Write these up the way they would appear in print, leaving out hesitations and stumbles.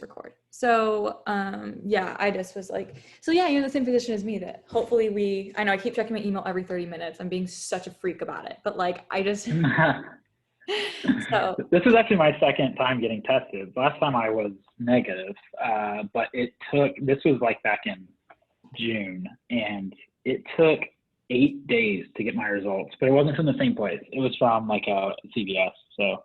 record. So yeah, I just was like, so yeah, you're in the same position as me, that hopefully I know I keep checking my email every 30 minutes. I'm being such a freak about it, but like I just so This is actually my second time getting tested. Last time I was negative, but this was like back in June, and it took 8 days to get my results, but it wasn't from the same place. It was from like a CVS. So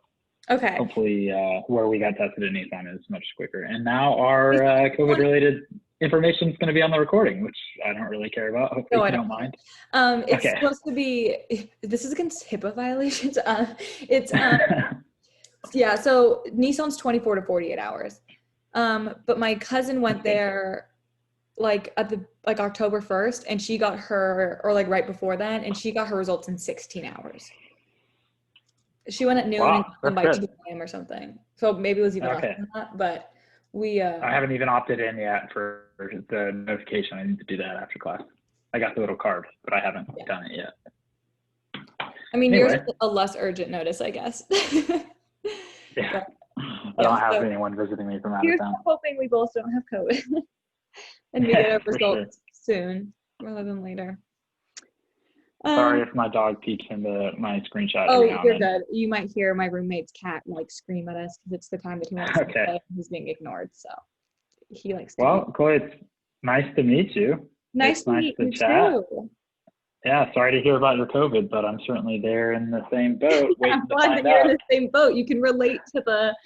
okay. hopefully where we got tested in Nissan is much quicker. And now our COVID related information is going to be on the recording, which I don't really care about. Hopefully you don't mind. It's okay. supposed to be, this is against HIPAA violations. It's yeah, so Nissan's 24 to 48 hours. But my cousin went there like at the October 1st, and she got her, or like right before then, and she got her results in 16 hours. She went at noon and got them by 2 a.m. or something. So maybe it was even less than that, but we I haven't even opted in yet for the notification. I need to do that after class. I got the little card, but I haven't done it yet. I mean, anyway. Yours is a less urgent notice, I guess. Yeah. I don't have anyone visiting me from out of town. Hoping we both don't have COVID and we get our results soon rather than later. Sorry if my dog peeks into my screenshot. Oh, you're good. You might hear my roommate's cat like scream at us because it's the time that he wants to play and he's being ignored. So he likes to. Well, Chloe, it's nice to meet you. Nice to meet you too. Yeah, sorry to hear about your COVID, but I'm certainly there in the same boat. I'm glad that you're in the same boat. You can relate to the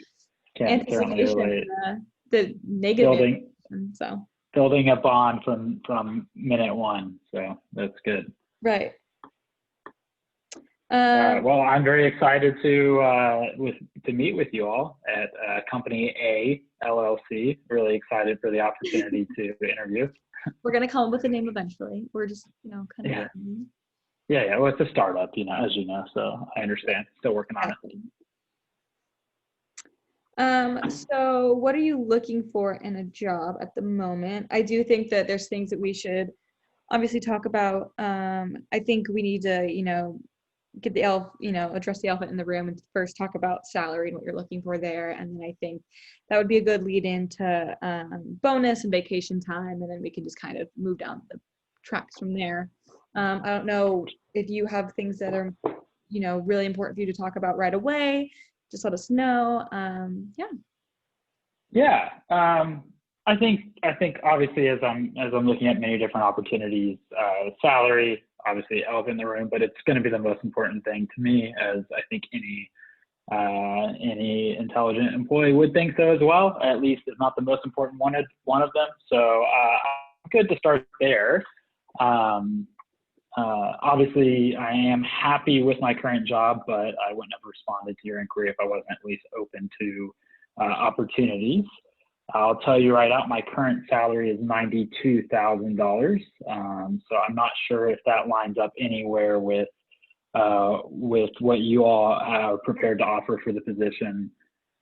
anticipation, the negative. Building a bond from minute one, so that's good. Right. Well, I'm very excited to meet with you all at Company A LLC. Really excited for the opportunity to interview. We're gonna come up with a name eventually. We're just, kind of. Yeah. Well, it's a startup, as you know, so I understand. Still working on it. So what are you looking for in a job at the moment? I do think that there's things that we should obviously talk about. I think we need to, get the address the elephant in the room and first talk about salary and what you're looking for there. And then I think that would be a good lead into bonus and vacation time. And then we can just kind of move down the tracks from there. I don't know if you have things that are, really important for you to talk about right away. Just let us know. Yeah. I think obviously as I'm looking at many different opportunities, salary, obviously elephant in the room, but it's going to be the most important thing to me, as I think any intelligent employee would think so as well. At least it's not the most important one of them. So I'm good to start there. Obviously I am happy with my current job, but I wouldn't have responded to your inquiry if I wasn't at least open to opportunities. I'll tell you right out, my current salary is $92,000. So I'm not sure if that lines up anywhere with what you all are prepared to offer for the position.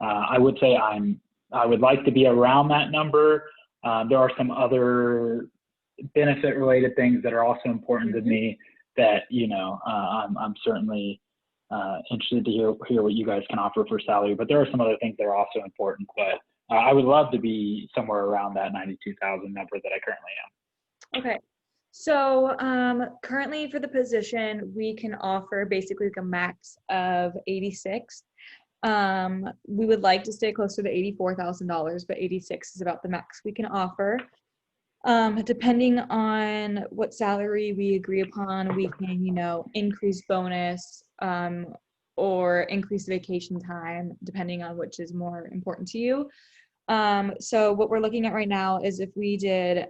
I would say I would like to be around that number. There are some other benefit related things that are also important to me that, I'm certainly interested to hear what you guys can offer for salary, but there are some other things that are also important, but I would love to be somewhere around that 92,000 number that I currently am. Okay. So currently for the position, we can offer basically like a max of 86. We would like to stay closer to $84,000, but 86 is about the max we can offer. Depending on what salary we agree upon, we can, increase bonus or increase vacation time, depending on which is more important to you. So what we're looking at right now is if we did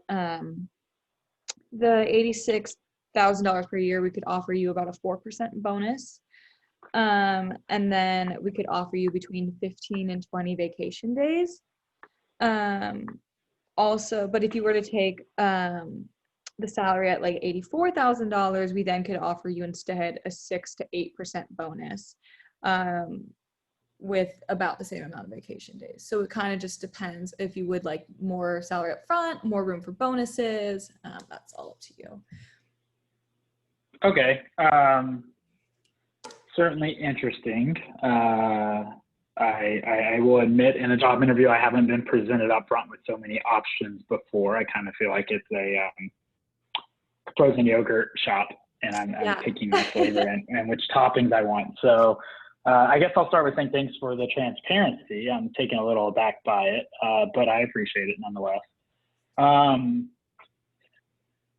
the $86,000 per year, we could offer you about a 4% bonus. And then we could offer you between 15 and 20 vacation days. Also, but if you were to take the salary at like $84,000, we then could offer you instead a 6 to 8% bonus with about the same amount of vacation days. So it kind of just depends if you would like more salary up front, more room for bonuses. That's all up to you. Okay. Certainly interesting. I will admit in a job interview, I haven't been presented up front with so many options before. I kind of feel like it's a frozen yogurt shop, and I'm Yeah. picking my flavor and which toppings I want. So I guess I'll start with saying thanks for the transparency. I'm taken a little aback by it, but I appreciate it nonetheless. I'm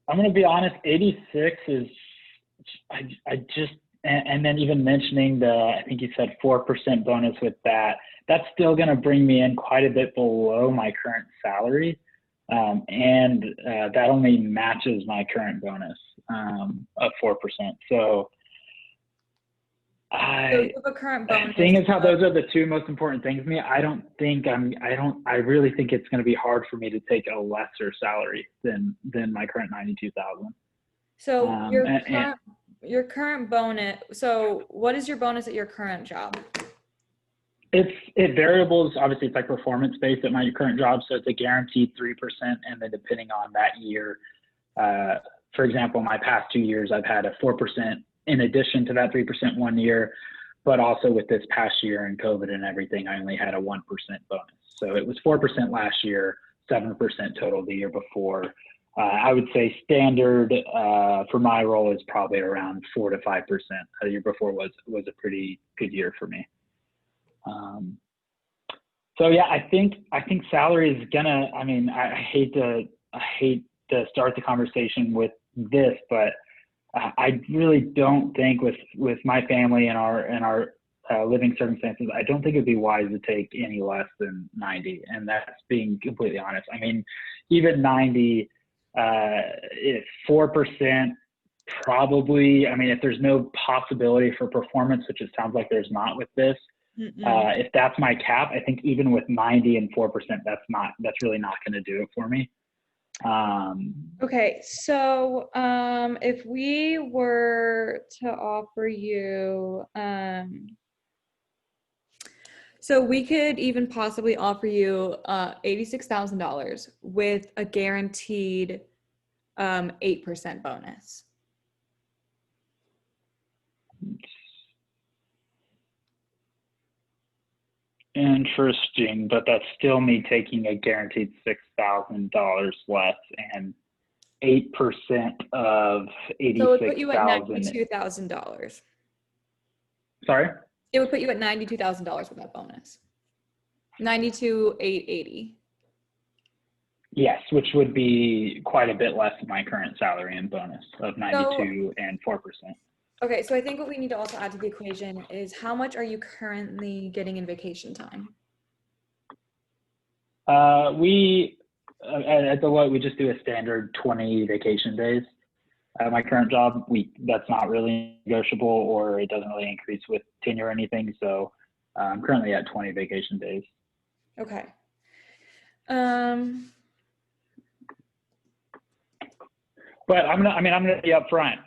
going to be honest, 86 is, I just, and then even mentioning the, I think you said 4% bonus with that, that's still going to bring me in quite a bit below my current salary. And that only matches my current bonus of 4%. So So you have a current bonus. seeing as how those are the two most important things to me, I really think it's going to be hard for me to take a lesser salary than my current 92,000. So your current bonus. So what is your bonus at your current job? It variables. Obviously, it's like performance based at my current job, so it's a guaranteed 3%, and then depending on that year, for example, my past 2 years, I've had a 4% in addition to that 3% one year, but also with this past year and COVID and everything, I only had a 1% bonus. So it was 4% last year, 7% total the year before. I would say standard for my role is probably around 4 to 5%. The year before was a pretty good year for me. So yeah, I think salary is gonna. I mean, I hate to start the conversation with this, but I really don't think with my family and our living circumstances, I don't think it'd be wise to take any less than 90, and that's being completely honest. I mean, even 90, if 4%, probably. I mean, if there's no possibility for performance, which it sounds like there's not with this. If that's my cap, I think even with 90 and 4%, that's really not going to do it for me. Okay, so if we were to offer you, so we could even possibly offer you $86,000 with a guaranteed 8% bonus. Interesting, but that's still me taking a guaranteed $6,000 less, and 8% of 86,000. So it would put you at $92,000. Sorry? It would put you at $92,000 with that bonus. 92,880. Yes, which would be quite a bit less than my current salary and bonus of 92 and 4%. Okay, so I think what we need to also add to the equation is how much are you currently getting in vacation time? We at Deloitte, we just do a standard 20 vacation days. At my current job, that's not really negotiable, or it doesn't really increase with tenure or anything. So I'm currently at 20 vacation days. Okay. But I'm gonna be upfront.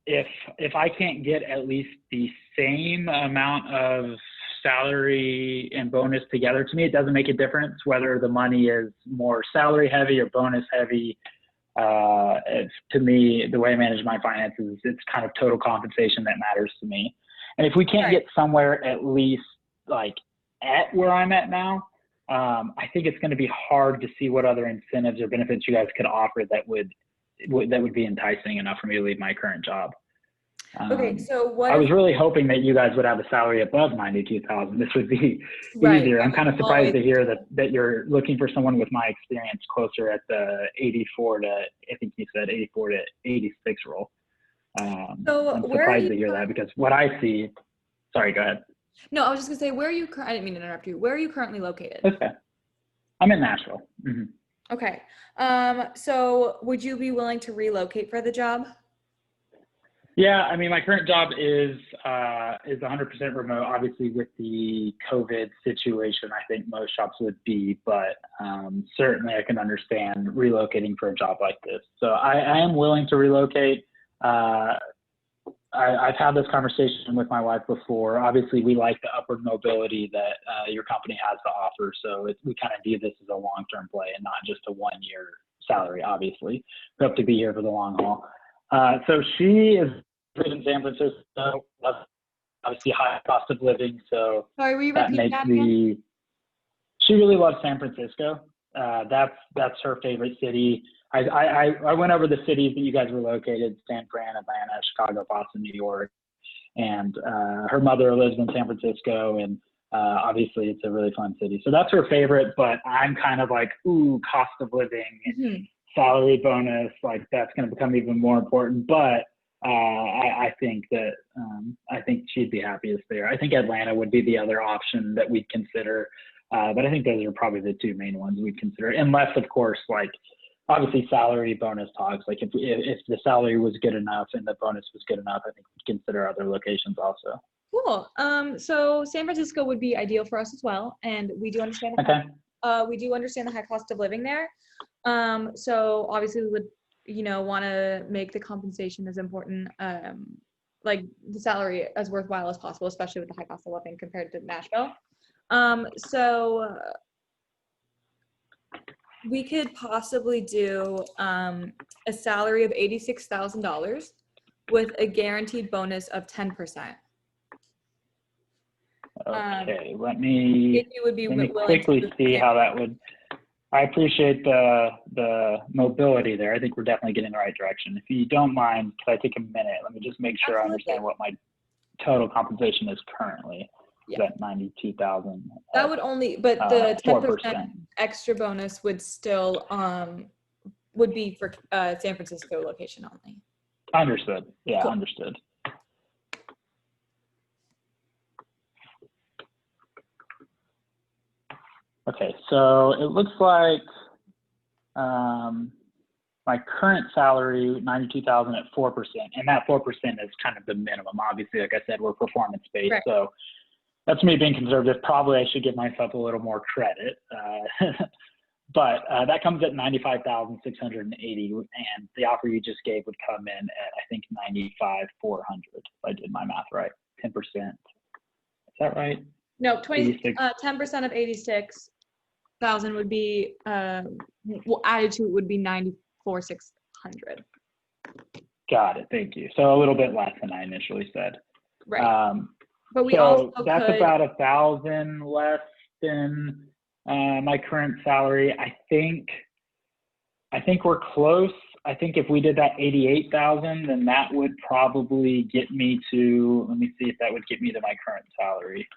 If I can't get at least the same amount of salary and bonus together, to me, it doesn't make a difference whether the money is more salary heavy or bonus heavy. To me, the way I manage my finances, it's kind of total compensation that matters to me. And if we can't get somewhere at least like at where I'm at now, I think it's going to be hard to see what other incentives or benefits you guys could offer that would be enticing enough for me to leave my current job. Okay, so I was really hoping that you guys would have a salary above 92,000. This would be easier. I'm kind of surprised to hear that you're looking for someone with my experience closer at the 84 to, I think you said 84 to 86 role. So I'm surprised to hear that, because what I see, sorry, go ahead. No, I was just gonna say, I didn't mean to interrupt you. Where are you currently located? Okay. I'm in Nashville. Mm-hmm. Okay. So would you be willing to relocate for the job? Yeah, I mean, my current job is 100% remote. Obviously, with the COVID situation, I think most shops would be, but certainly I can understand relocating for a job like this. So I am willing to relocate. I've had this conversation with my wife before. Obviously, we like the upward mobility that your company has to offer. So we kind of view this as a long-term play and not just a one-year salary, obviously. We hope to be here for the long haul. So she is in San Francisco. obviously high cost of living, so Sorry, will you that repeat makes that again? she really loves San Francisco. That's her favorite city. I went over the cities that you guys were located: San Fran, Atlanta, Chicago, Boston, New York, and her mother lives in San Francisco, and obviously it's a really fun city. So that's her favorite. But I'm kind of like, ooh, cost of living, Mhm. salary bonus, like that's going to become even more important. But I think that I think she'd be happiest there. I think Atlanta would be the other option that we'd consider. But I think those are probably the two main ones we'd consider, unless, of course, like obviously salary bonus talks. Like if the salary was good enough and the bonus was good enough, I think we'd consider other locations also. Cool. So San Francisco would be ideal for us as well, and we do understand the Okay. high cost of living there. So obviously we would, want to make the compensation as important, like the salary as worthwhile as possible, especially with the high cost of living compared to Nashville. So we could possibly do a salary of $86,000 with a guaranteed bonus of 10%. Okay. Let me If you would be willing quickly to see how that would. I appreciate the mobility there. I think we're definitely getting in the right direction. If you don't mind, could I take a minute? Let me just make sure I understand what my total compensation is currently. Yeah. At 92,000. That would only, but the 10% 4%. extra bonus would still would be for San Francisco location only. Understood. Yeah, Cool. understood. Okay, so it looks like my current salary, 92,000 at 4%, and that 4% is kind of the minimum. Obviously, like I said, we're performance based, Right. so that's me being conservative. Probably I should give myself a little more credit, but that comes at 95,680, and the offer you just gave would come in at I think 95,400. If I did my math right, 10%. Is that right? No, 86. 10% of 86,000 would be added to it would be 94,600. Got it. Thank you. So a little bit less than I initially said. Right. But we so also that's could, about 1,000 less than my current salary. I think we're close. I think if we did that 88,000, then that would probably get me to. Let me see if that would get me to my current salary.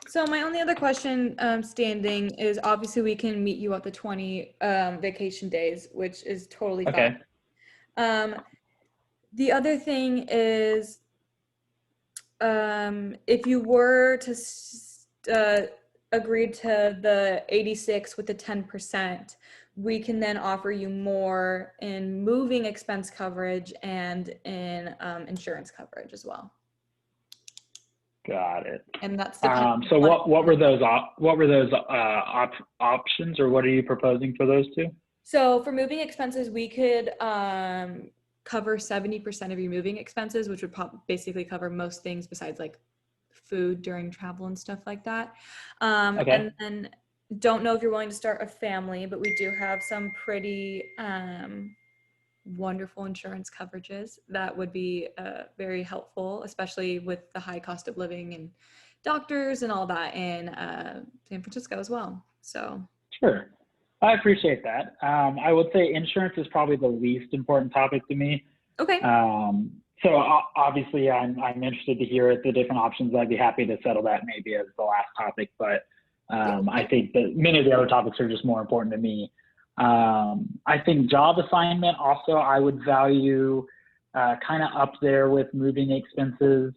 So my only other question standing is obviously we can meet you at the 20 vacation days, which is totally Okay. fine. The other thing is if you were to agree to the 86 with the 10%, we can then offer you more in moving expense coverage and in insurance coverage as well. Got it. And that's so what were those options, or what are you proposing for those two? So for moving expenses, we could cover 70% of your moving expenses, which would basically cover most things besides like food during travel and stuff like that. Okay. And then don't know if you're willing to start a family, but we do have some pretty wonderful insurance coverages that would be very helpful, especially with the high cost of living and doctors and all that in San Francisco as well. So sure, I appreciate that. I would say insurance is probably the least important topic to me. Okay. So obviously I'm interested to hear the different options. I'd be happy to settle that maybe as the last topic, but I think that many of the other topics are just more important to me. I think job assignment also I would value kind of up there with moving expenses.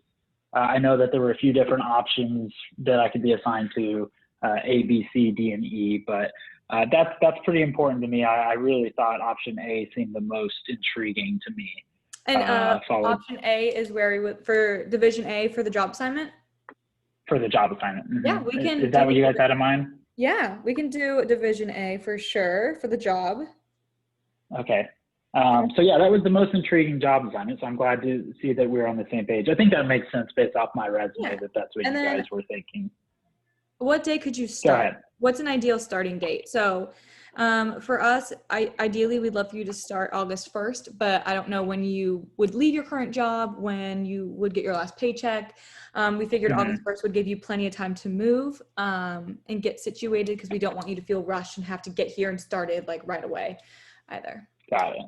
I know that there were a few different options that I could be assigned to, A, B, C, D, and E, but that's pretty important to me. I really thought option A seemed the most intriguing to me. And option A is where we would, for division A for the job assignment? For the job assignment. Mm-hmm. Yeah, we can. Is that what you guys had in mind? Yeah, we can do division A for sure for the job. Okay. So yeah, that was the most intriguing job assignment. So I'm glad to see that we're on the same page. I think that makes sense based off my resume that that's what you guys were thinking. What day could you start? What's an ideal starting date? So For us, ideally, we'd love for you to start August 1st, but I don't know when you would leave your current job, when you would get your last paycheck. We figured Mhm. August 1st would give you plenty of time to move and get situated because we don't want you to feel rushed and have to get here and started like right away either. Got it.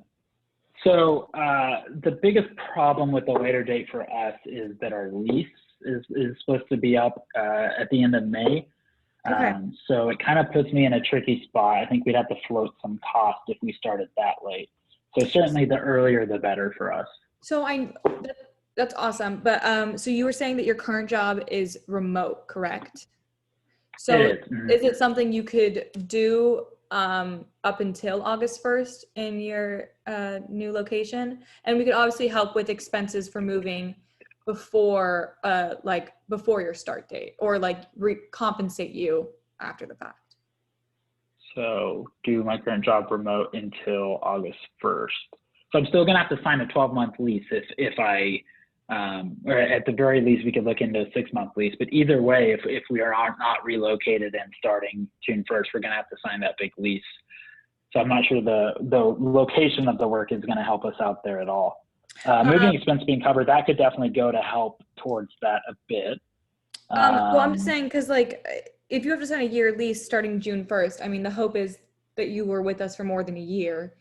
So the biggest problem with the later date for us is that our lease is supposed to be up at the end of May. Okay. So it kind of puts me in a tricky spot. I think we'd have to float some cost if we started that late. So certainly the earlier the better for us. So that's awesome. But so you were saying that your current job is remote, correct? It So is. Mhm. is it something you could do up until August 1st in your new location? And we could obviously help with expenses for moving before before your start date or like compensate you after the fact. So do my current job remote until August 1st. So I'm still going to have to sign a 12-month lease if I, or at the very least, we could look into a 6-month lease. But either way, if we are not relocated and starting June 1st, we're going to have to sign that big lease. So I'm not sure the location of the work is going to help us out there at all. Moving expense being covered, that could definitely go to help towards that a bit. Well, I'm just saying because like if you have to sign a year lease starting June 1st, I mean the hope is that you were with us for more than a year.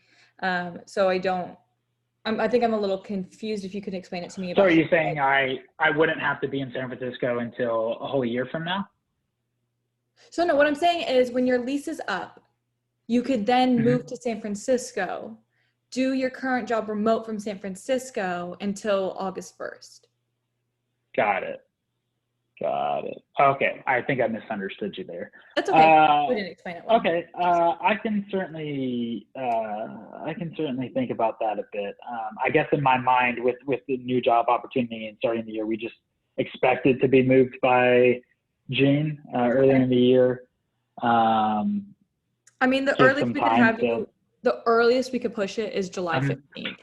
So I think I'm a little confused if you could explain it to me So about. are you saying I wouldn't have to be in San Francisco until a whole year from now? So no, what I'm saying is when your lease is up, you could then Mhm. move to San Francisco, do your current job remote from San Francisco until August 1st. Got it. Got it. Okay, I think I misunderstood you there. That's okay. Uh, We didn't explain it well. okay, I can certainly think about that a bit. I guess in my mind, with the new job opportunity and starting the year, we just expected to be moved by June, earlier in the year. I mean, the Give earliest some we could time have to. you, the earliest we could push it is July 15th.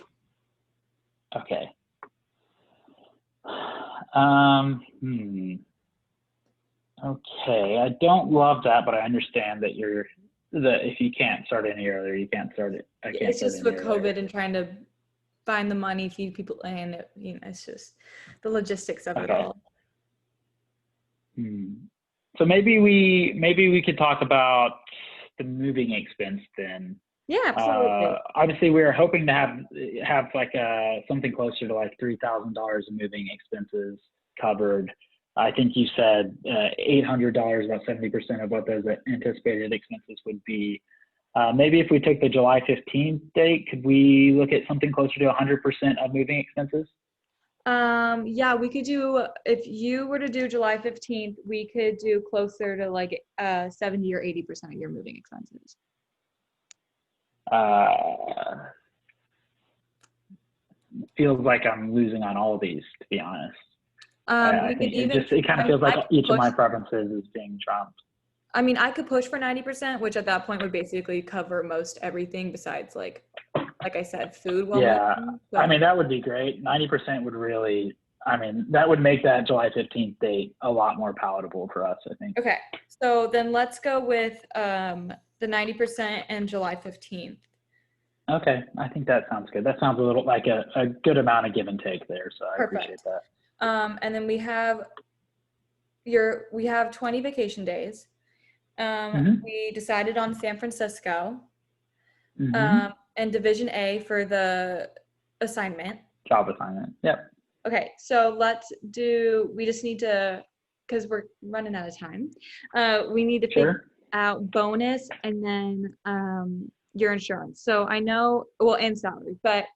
Okay. Okay, I don't love that, but I understand that if you can't start any earlier, you can't start it. I can't It's start just any with earlier. COVID and trying to find the money, feed people, and it's just the logistics of it Okay. all. So maybe we could talk about the moving expense then. Yeah, absolutely. Obviously, we were hoping to have like something closer to like $3,000 in moving expenses covered. I think you said $800, about 70% of what those anticipated expenses would be. Maybe if we took the July 15th date, could we look at something closer to 100% of moving expenses? Yeah, we could do, if you were to do July 15th, we could do closer to like 70 or 80% of your moving expenses. Feels like I'm losing on all of these, to be honest. We I could think even, it kind I of mean, feels like each of my preferences is being trumped. I could push for 90%, which at that point would basically cover most everything besides like I said, food while Yeah, moving. I So, mean, that would be great. 90% would really, I mean, that would make that July 15th date a lot more palatable for us, I think. okay. So then let's go with the 90% and July 15th. Okay, I think that sounds good. That sounds a little like a good amount of give and take there, so I appreciate Perfect. that. And then we have 20 vacation days. Mm-hmm. We decided on San Francisco, Mm-hmm. and Division A for the assignment. Job assignment. Yep. Okay, so we just need to, because we're running out of time, we need to figure Sure. out bonus and then your insurance. So I know, well, and salary, but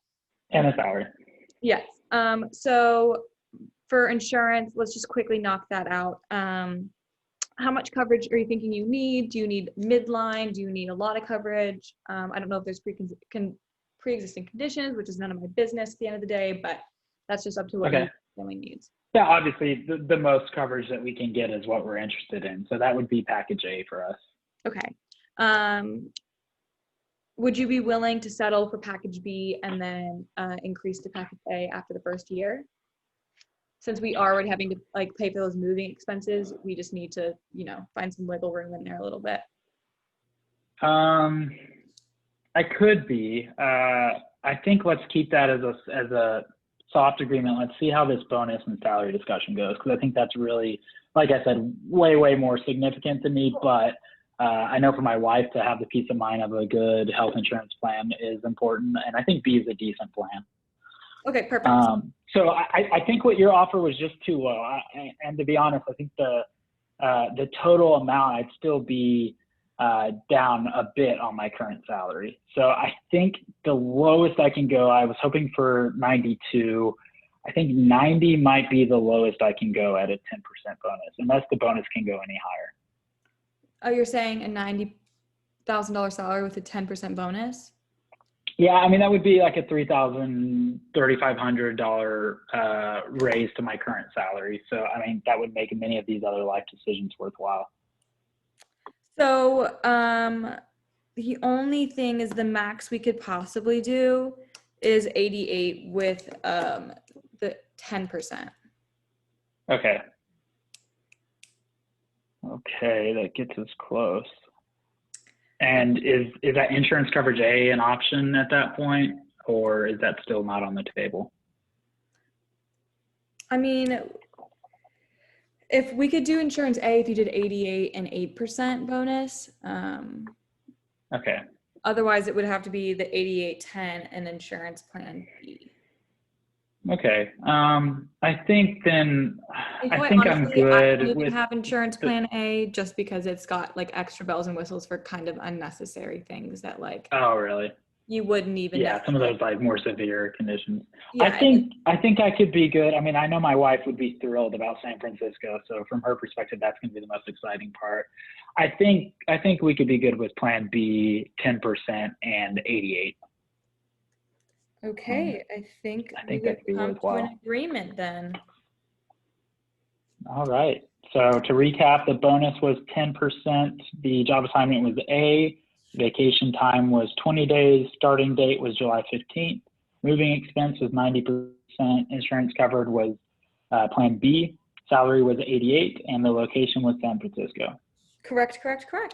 And a salary. yes. So for insurance, let's just quickly knock that out. How much coverage are you thinking you need? Do you need midline? Do you need a lot of coverage? I don't know if there's pre-existing conditions, which is none of my business at the end of the day, but that's just up to what your family needs. Yeah, obviously the most coverage that we can get is what we're interested in. So that would be package A for us. Okay. Would you be willing to settle for package B and then increase to package A after the first year? Since we are already having to like pay for those moving expenses, we just need to, find some wiggle room in there a little bit. Um, I could be. I think let's keep that as a soft agreement. Let's see how this bonus and salary discussion goes, because I think that's really, like I said, way more significant to me. But I know for my wife to have the peace of mind of a good health insurance plan is important, and I think B is a decent plan. Okay, perfect. So I think what your offer was just too low. And to be honest, I think the total amount, I'd still be down a bit on my current salary. So I think the lowest I can go, I was hoping for 92. I think 90 might be the lowest I can go at a 10% bonus, unless the bonus can go any higher. Oh, you're saying a $90,000 salary with a 10% bonus? Yeah, I mean, that would be like a $3,000, $3,500 raise to my current salary. So, I mean, that would make many of these other life decisions worthwhile. So, the only thing is the max we could possibly do is 88 with the 10%. Okay. Okay, that gets us close. And is that insurance coverage A an option at that point, or is that still not on the table? I mean, if we could do insurance A, if you did 88 and 8% bonus, Okay. otherwise it would have to be the 88-10 and insurance plan B. Okay. I think then, You know I what, think I'm honestly, I good don't even with, have insurance plan A just because it's got like extra bells and whistles for kind of unnecessary things that like oh, really? you wouldn't even Yeah, some of necessarily. those like more severe conditions. Yeah, I think I could be good. I mean, I know my wife would be thrilled about San Francisco, so from her perspective, that's going to be the most exciting part. I think we could be good with Plan B, 10% and 88. okay, I think I we think that would could be come to worthwhile. an agreement then. All right. So to recap, the bonus was 10%. The job assignment was A. Vacation time was 20 days. Starting date was July 15th. Moving expense was 90%. Insurance covered was Plan B. Salary was 88, and the location was San Francisco. Correct. Awesome.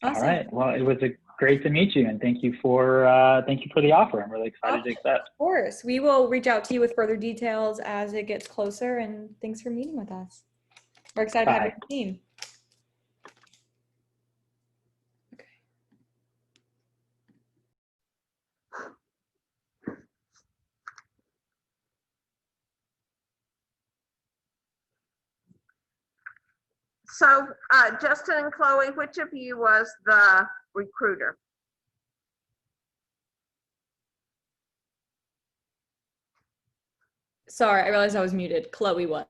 All right. Well, it was great to meet you, and thank you for the offer. I'm really excited to accept. Of course. We will reach out to you with further details as it gets closer, and thanks for meeting with us. We're excited to have you on the team. Okay. So, Justin and Chloe, which of you was the recruiter? Sorry, I realized I was muted. Chloe was.